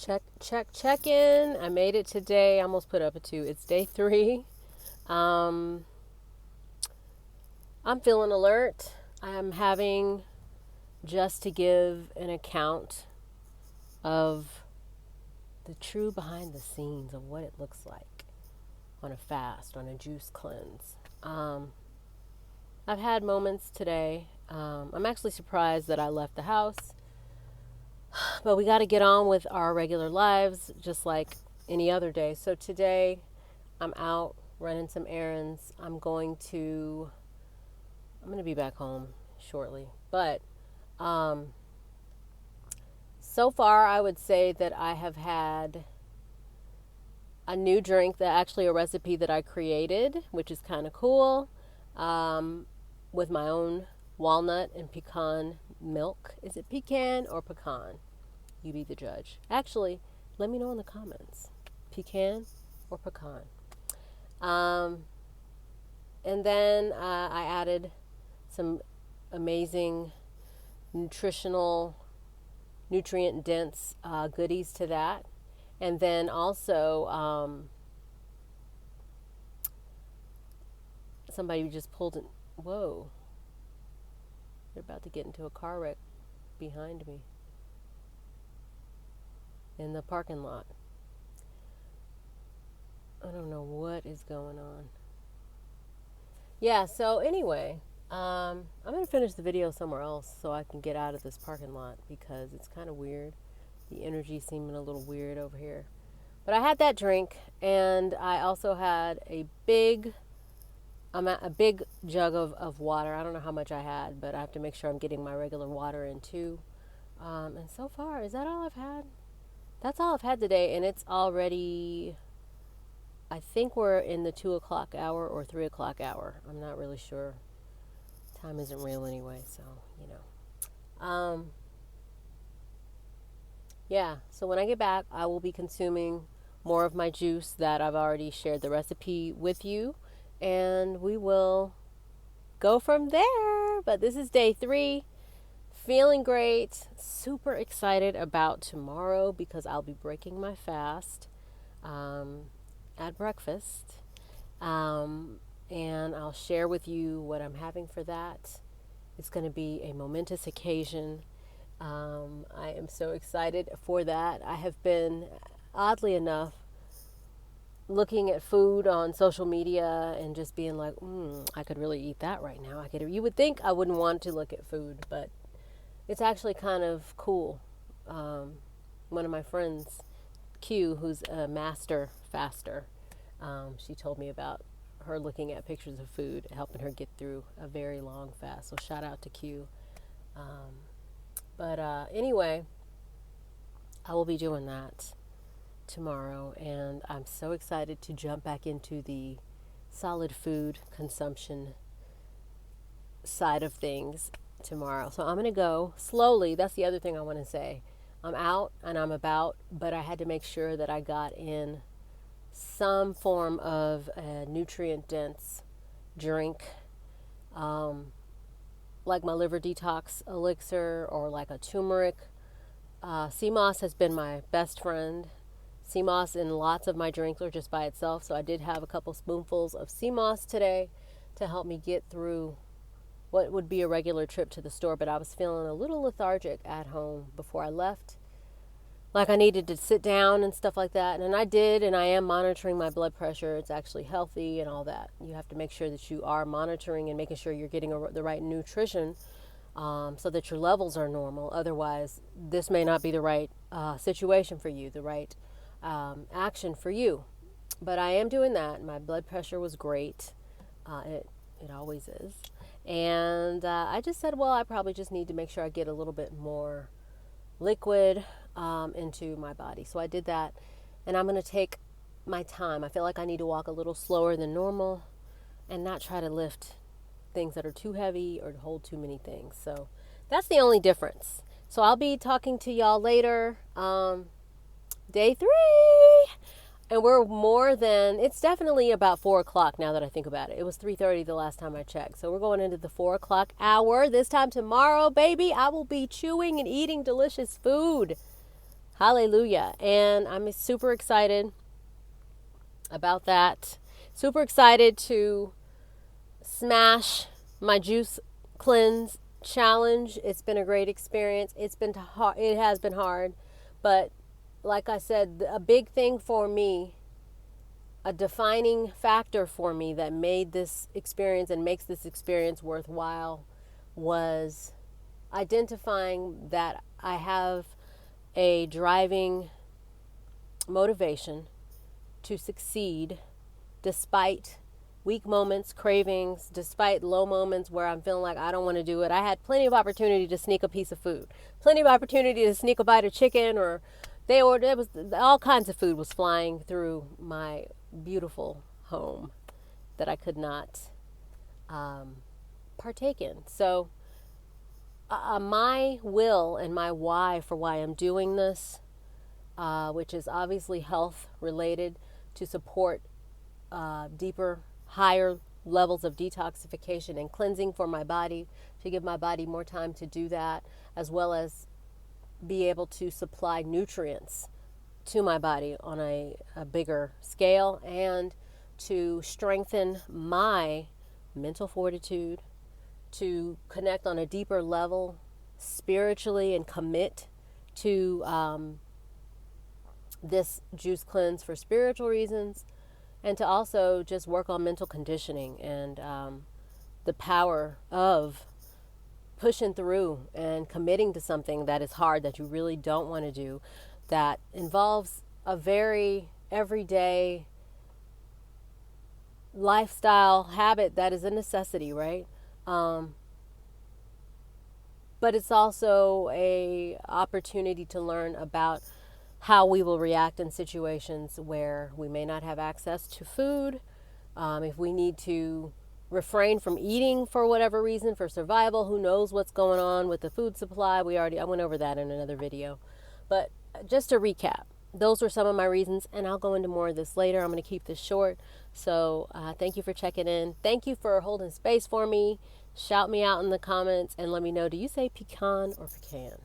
Check in. I made it today. I almost put up a 2. It's day 3. I'm feeling alert. I'm having just to give an account of the true behind the scenes of what it looks like on a fast, on a juice cleanse. I've had moments today. I'm actually surprised that I left the house, but we got to get on with our regular lives just like any other day. So today I'm out running some errands. I'm going to be back home shortly. But so far I would say that I have had a new drink, that actually a recipe that I created, which is kind of cool, with my own walnut and pecan milk. Is it pecan or pecan? You be the judge. Actually, let me know in the comments. Pecan or pecan? And then I added some amazing nutrient-dense goodies to that. And then also, somebody just pulled in. Whoa. They're about to get into a car wreck behind me in the parking lot. I don't know what is going on. Yeah, so anyway, I'm going to finish the video somewhere else so I can get out of this parking lot because it's kind of weird. The energy seeming a little weird over here. But I had that drink, and I also had a big jug of water. I don't know how much I had, but I have to make sure I'm getting my regular water in too. And so far, is that all I've had? That's all I've had today, and it's already, I think we're in the 2 o'clock hour or 3 o'clock hour. I'm not really sure. Time isn't real anyway, so, you know. Yeah, so when I get back, I will be consuming more of my juice that I've already shared the recipe with you, and we will go from there. But this is day 3. Feeling great, super excited about tomorrow because I'll be breaking my fast at breakfast, and I'll share with you what I'm having for that. It's going to be a momentous occasion. I am so excited for that. I have been, oddly enough, looking at food on social media and just being like, I could really eat that right now. You would think I wouldn't want to look at food, but it's actually kind of cool. One of my friends, Q, who's a master faster, she told me about her looking at pictures of food, helping her get through a very long fast. So shout out to Q. But anyway, I will be doing that tomorrow, and I'm so excited to jump back into the solid food consumption side of things tomorrow. So I'm going to go slowly. That's the other thing I want to say. I'm out and I'm about, but I had to make sure that I got in some form of a nutrient-dense drink, like my liver detox elixir or like a turmeric. Sea moss has been my best friend. Sea moss in lots of my drinks or just by itself. So I did have a couple spoonfuls of sea moss today to help me get through what would be a regular trip to the store, but I was feeling a little lethargic at home before I left. Like I needed to sit down and stuff like that. And I did, and I am monitoring my blood pressure. It's actually healthy and all that. You have to make sure that you are monitoring and making sure you're getting the right nutrition so that your levels are normal. Otherwise, this may not be the right situation for you, the right action for you. But I am doing that. My blood pressure was great. It always is. And I just said, well, I probably just need to make sure I get a little bit more liquid into my body. So I did that, and I'm going to take my time. I feel like I need to walk a little slower than normal and not try to lift things that are too heavy or hold too many things. So that's the only difference. So I'll be talking to y'all later. Day 3. And we're it's definitely about 4 o'clock now that I think about it. It was 3:30 the last time I checked. So we're going into the 4 o'clock hour. This time tomorrow, baby, I will be chewing and eating delicious food. Hallelujah. And I'm super excited about that. Super excited to smash my juice cleanse challenge. It's been a great experience. It has been hard, but like I said, a big thing for me, a defining factor for me that made this experience and makes this experience worthwhile was identifying that I have a driving motivation to succeed despite weak moments, cravings, despite low moments where I'm feeling like I don't want to do it. I had plenty of opportunity to sneak a piece of food, plenty of opportunity to sneak a bite of chicken, or there was all kinds of food was flying through my beautiful home that I could not partake in. So my will and my why for why I'm doing this, which is obviously health related, to support deeper, higher levels of detoxification and cleansing for my body, to give my body more time to do that, as well as be able to supply nutrients to my body on a bigger scale, and to strengthen my mental fortitude, to connect on a deeper level spiritually and commit to this juice cleanse for spiritual reasons, and to also just work on mental conditioning and the power of pushing through and committing to something that is hard, that you really don't want to do, that involves a very everyday lifestyle habit that is a necessity, right? But it's also a opportunity to learn about how we will react in situations where we may not have access to food, if we need to refrain from eating for whatever reason, for survival. Who knows what's going on with the food supply? I went over that in another video. But just to recap, those were some of my reasons, and I'll go into more of this later. I'm going to keep this short. So thank you for checking in. Thank you for holding space for me. Shout me out in the comments and let me know, do you say pecan or pecan?